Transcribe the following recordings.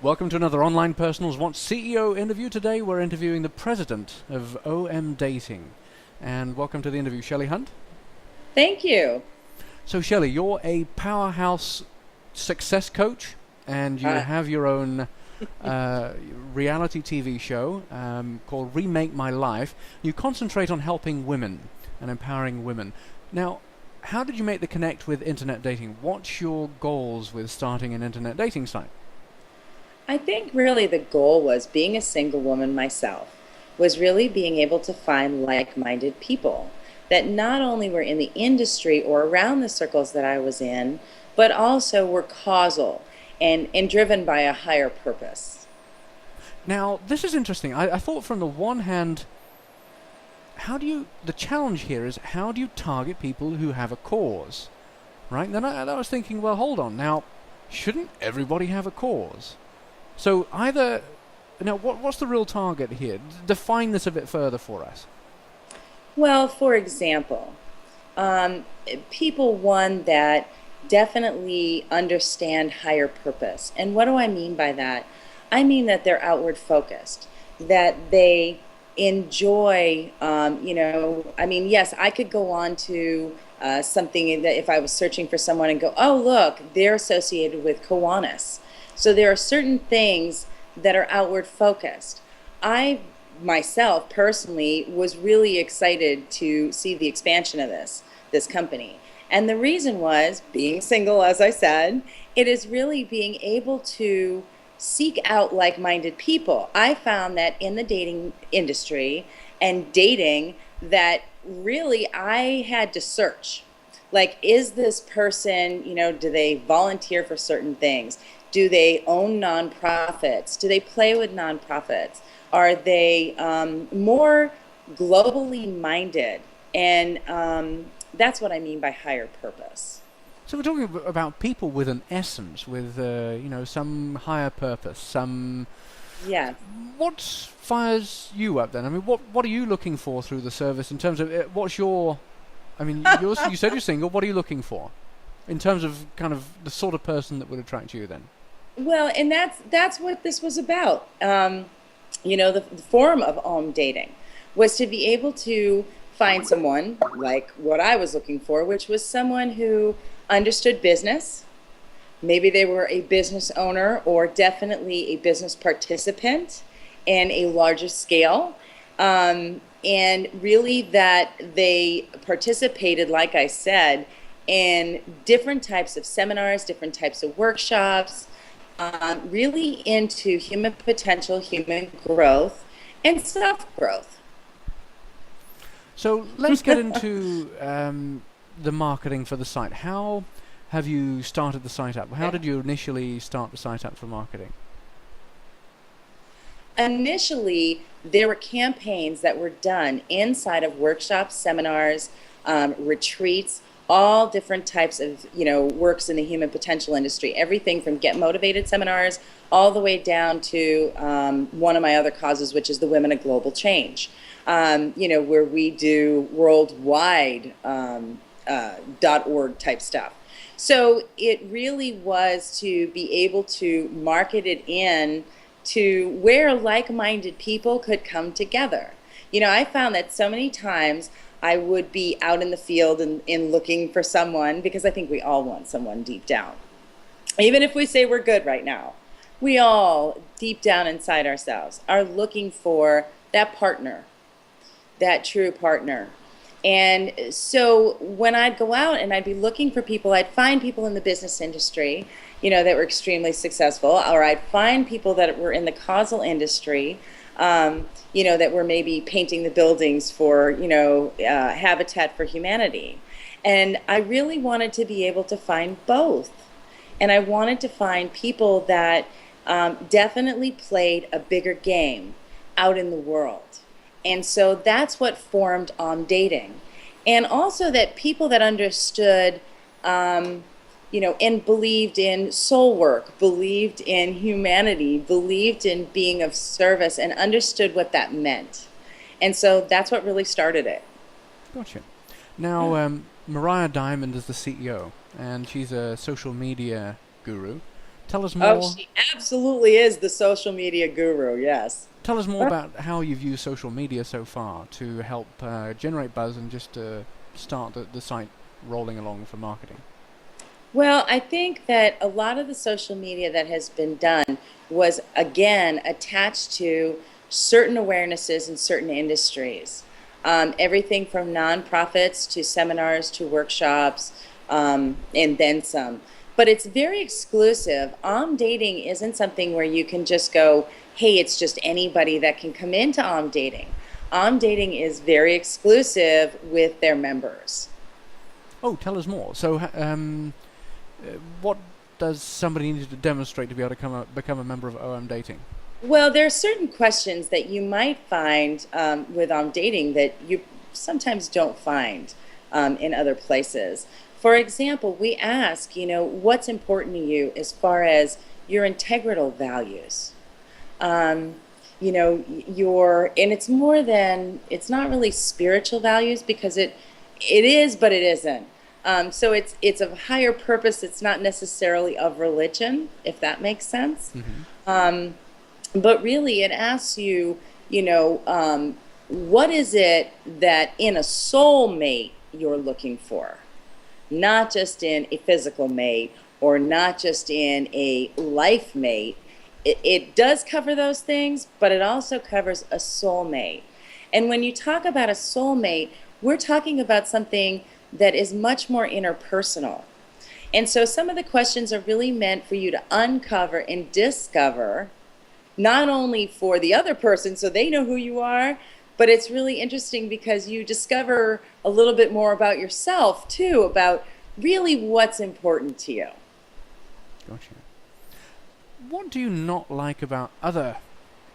Welcome to another Online Personals Want CEO interview. Today we're interviewing the president of OM Dating. And welcome to the interview, Shellie Hunt. Thank you. So Shellie, you're a powerhouse success coach and you Uh, have your own reality TV show called Remake My Life. You concentrate on helping women and empowering women. Now, how did you make the connect with internet dating? What's your goals with starting an internet dating site? I think really the goal was being a single woman myself, was really being able to find like-minded people that not only were in the industry or around the circles that I was in, but also were causal and driven by a higher purpose. Now, this is interesting. I thought from the one hand, the challenge here is how do you target people who have a cause, right? And then I was thinking, well, hold on. Now, shouldn't everybody have a cause? So what's the real target here? Define this a bit further for us. Well, for example, um, people, one, that definitely understand higher purpose. And what do I mean by that? I mean that they're outward focused, that they enjoy, I mean, yes, I could go on to something that if I was searching for someone and go, oh, look, they're associated with Kiwanis. So there are certain things that are outward focused. I myself personally was really excited to see the expansion of this company. And the reason was being single, as I said, it is really being able to seek out like-minded people. I found that in the dating industry and dating that really I had to search. Like, is this person, do they volunteer for certain things? Do they own nonprofits? Do they play with nonprofits? Are they more globally minded? And that's what I mean by higher purpose. So we're talking about people with an essence, with some higher purpose. Yeah. What fires you up then? I mean, what are you looking for through the service in terms of what's your? I mean, you said you're single. What are you looking for in terms of kind of the sort of person that would attract you then? Well, and that's what this was about. The form of dating was to be able to find someone like what I was looking for, which was someone who understood business. Maybe they were a business owner or definitely a business participant in a larger scale. And really that they participated, like I said, in different types of seminars, different types of workshops, really into human potential, human growth, and self-growth. So let's get into the marketing for the site. How have you started the site up? How did you initially start the site up for marketing? Initially, there were campaigns that were done inside of workshops, seminars, retreats, all different types of, works in the human potential industry. Everything from Get Motivated seminars all the way down to one of my other causes, which is the Women of Global Change, where we do worldwide .org type stuff. So it really was to be able to market it in to where like-minded people could come together. I found that so many times I would be out in the field and looking for someone, because I think we all want someone deep down. Even if we say we're good right now, we all deep down inside ourselves are looking for that partner, that true partner. And so when I'd go out and I'd be looking for people, I'd find people in the business industry, that were extremely successful, or I'd find people that were in the causal industry, that were maybe painting the buildings for, Habitat for Humanity. And I really wanted to be able to find both. And I wanted to find people that definitely played a bigger game out in the world. And so that's what formed Dating. And also that people that understood, and believed in soul work, believed in humanity, believed in being of service, and understood what that meant. And so that's what really started it. Gotcha. Now, Mariah Diamond is the CEO, and she's a social media guru. Tell us Oh, more. she absolutely is the social media guru, yes. Tell us more about how you've used social media so far to help generate buzz and just start the site rolling along for marketing. Well, I think that a lot of the social media that has been done was, again, attached to certain awarenesses in certain industries. Everything from nonprofits to seminars to workshops, and then some. But it's very exclusive. Dating isn't something where you can just go, hey, it's just anybody that can come into Dating. Dating is very exclusive with their members. Oh, tell us more. So, what does somebody need to demonstrate to be able to become a member of OM Dating? Well, there are certain questions that you might find with Dating that you sometimes don't find in other places. For example, we ask, what's important to you as far as your integral values. And it's more than, it's not really spiritual values because it is, but it isn't. So it's of higher purpose. It's not necessarily of religion, if that makes sense. But really, it asks you, what is it that in a soulmate you're looking for? Not just in a physical mate or not just in a life mate. It does cover those things, but it also covers a soulmate. And when you talk about a soulmate, we're talking about something that is much more interpersonal. And so some of the questions are really meant for you to uncover and discover, not only for the other person so they know who you are, but it's really interesting because you discover a little bit more about yourself too, about really what's important to you. Gotcha. What do you not like about other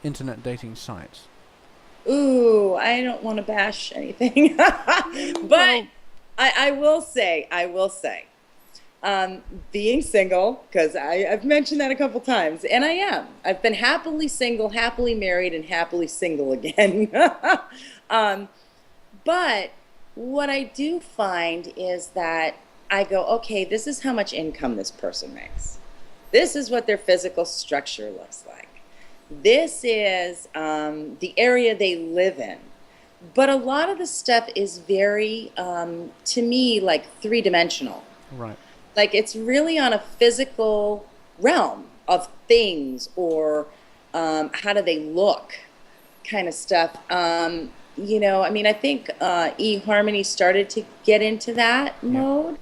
internet dating sites? Ooh, I don't want to bash anything, but Well, I will say, being single, because I've mentioned that a couple times, and I am. I've been happily single, happily married, and happily single again. But what I do find is that I go, okay, this is how much income this person makes. This is what their physical structure looks like. This is the area they live in. But a lot of the stuff is very, to me, like three-dimensional. right. Like it's really on a physical realm of things or how do they look kind of stuff. I think eHarmony started to get into that Yeah. mode.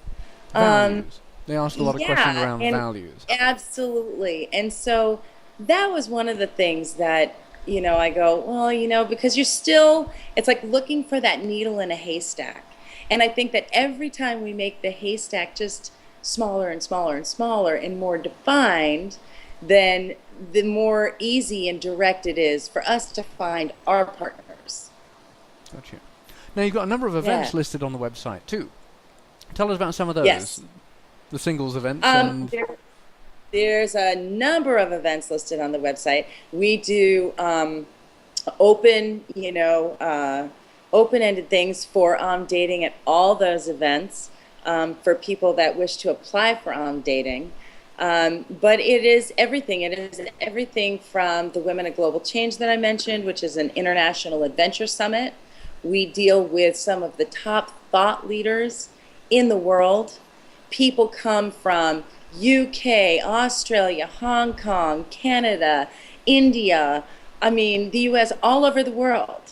Values. They asked a lot of questions Yeah, around and values. absolutely. And so that was one of the things that, I go, well, because you're still, it's like looking for that needle in a haystack. And I think that every time we make the haystack just smaller and smaller and smaller and more defined, then the more easy and direct it is for us to find our partners. Gotcha. Now, you've got a number of events Yeah. listed on the website, too. Tell us about some of those. Yes. The singles events and... There's a number of events listed on the website. We do open, open-ended things for dating at all those events for people that wish to apply for dating. But it is everything. It is everything from the Women of Global Change that I mentioned, which is an international adventure summit. We deal with some of the top thought leaders in the world. People come from UK, Australia, Hong Kong, Canada, India, the US, all over the world.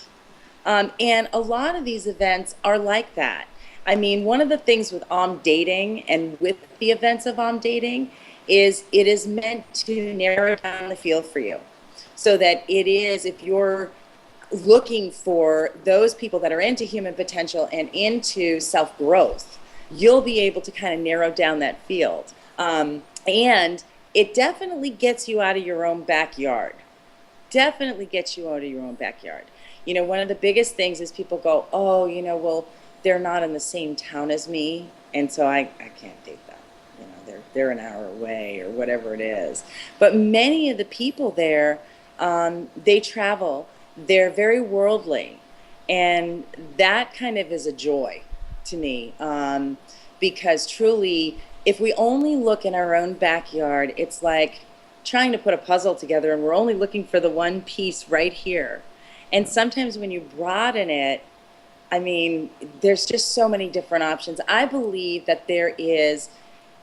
And a lot of these events are like that. One of the things with Dating and with the events of Dating is it is meant to narrow down the field for you. So that it is, if you're looking for those people that are into human potential and into self-growth, you'll be able to kind of narrow down that field. And it definitely gets you out of your own backyard. Definitely gets you out of your own backyard. One of the biggest things is people go, oh, well, they're not in the same town as me, and so I can't date them. They're an hour away or whatever it is. But many of the people there, they travel. They're very worldly, and that kind of is a joy to me, because truly if we only look in our own backyard, it's like trying to put a puzzle together and we're only looking for the one piece right here. And sometimes when you broaden it, I mean, there's just so many different options. I believe that there is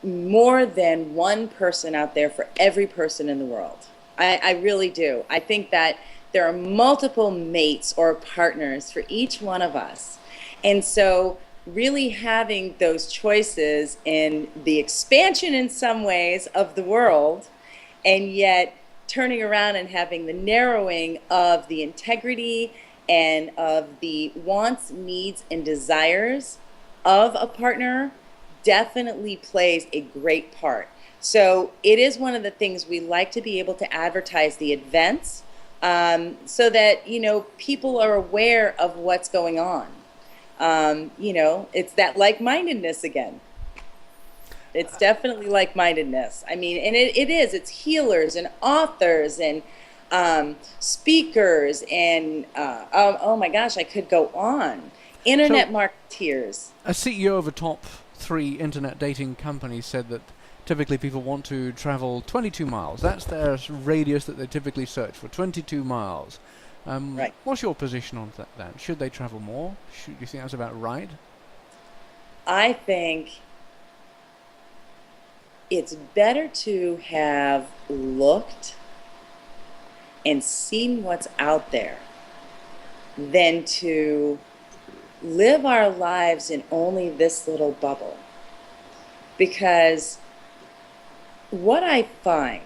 more than one person out there for every person in the world. I really do. I think that there are multiple mates or partners for each one of us. And so, really having those choices in the expansion in some ways of the world, and yet turning around and having the narrowing of the integrity and of the wants, needs, and desires of a partner definitely plays a great part. So it is one of the things we like to be able to advertise the events, so that people are aware of what's going on. It's that like-mindedness again. It's definitely like-mindedness. I mean, and it is. It's healers and authors and speakers and oh my gosh, I could go on. Internet marketeers. A CEO of a top 3 internet dating company said that typically people want to travel 22 miles. That's their radius that they typically search for, 22 miles. Right. What's your position on that? Should they travel more? Do you think that's about right? I think it's better to have looked and seen what's out there than to live our lives in only this little bubble. Because what I find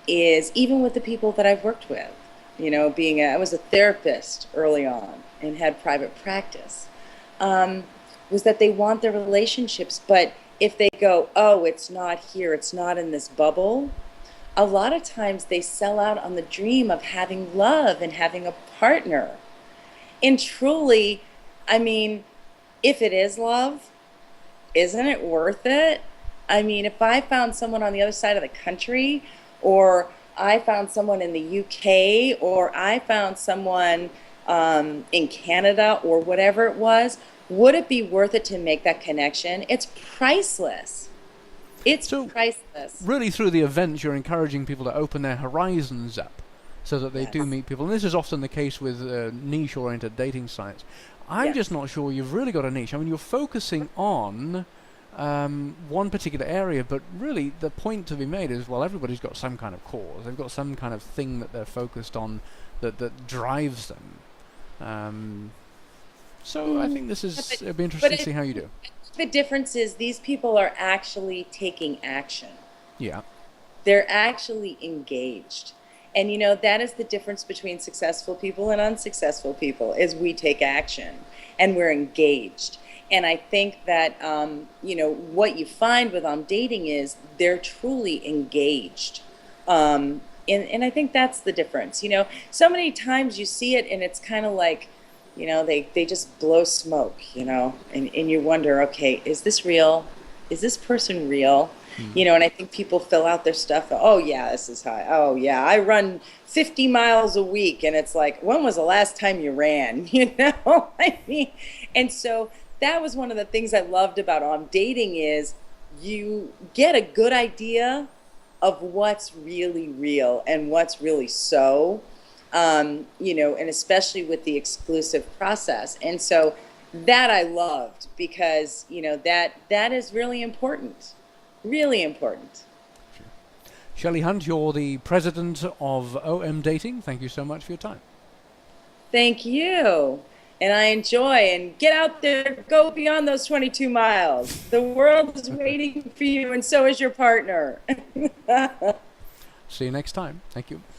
is, even with the people that I've worked with, I was a therapist early on and had private practice, was that they want their relationships, but if they go, oh, it's not here, it's not in this bubble, a lot of times they sell out on the dream of having love and having a partner. And truly, I mean, if it is love, isn't it worth it? I mean, if I found someone on the other side of the country, or I found someone in the UK, or I found someone in Canada, or whatever it was, would it be worth it to make that connection? It's priceless. It's priceless. Really, through the events, you're encouraging people to open their horizons up so that they do meet people. And this is often the case with niche-oriented dating sites. I'm just not sure you've really got a niche. I mean, you're focusing on one particular area, but really the point to be made is, well, everybody's got some kind of cause. They've got some kind of thing that they're focused on that drives them. So I think it'd be interesting to see how you do. The difference is these people are actually taking action. Yeah. They're actually engaged. And that is the difference between successful people and unsuccessful people, is we take action and we're engaged. And I think that, what you find with dating is they're truly engaged. And I think that's the difference. So many times you see it and it's kind of like, they just blow smoke, and you wonder, okay, is this real? Is this person real? And I think people fill out their stuff. Oh yeah, this is high. Oh yeah, I run 50 miles a week. And it's like, when was the last time you ran? I mean, and so that was one of the things I loved about dating, is you get a good idea of what's really real and what's really so. And especially with the exclusive process. And so that I loved, because, that is really important. Really important. Shellie Hunt, you're the president of OM Dating. Thank you so much for your time. Thank you. And I enjoy, and get out there, go beyond those 22 miles. The world is waiting for you, and so is your partner. See you next time. Thank you.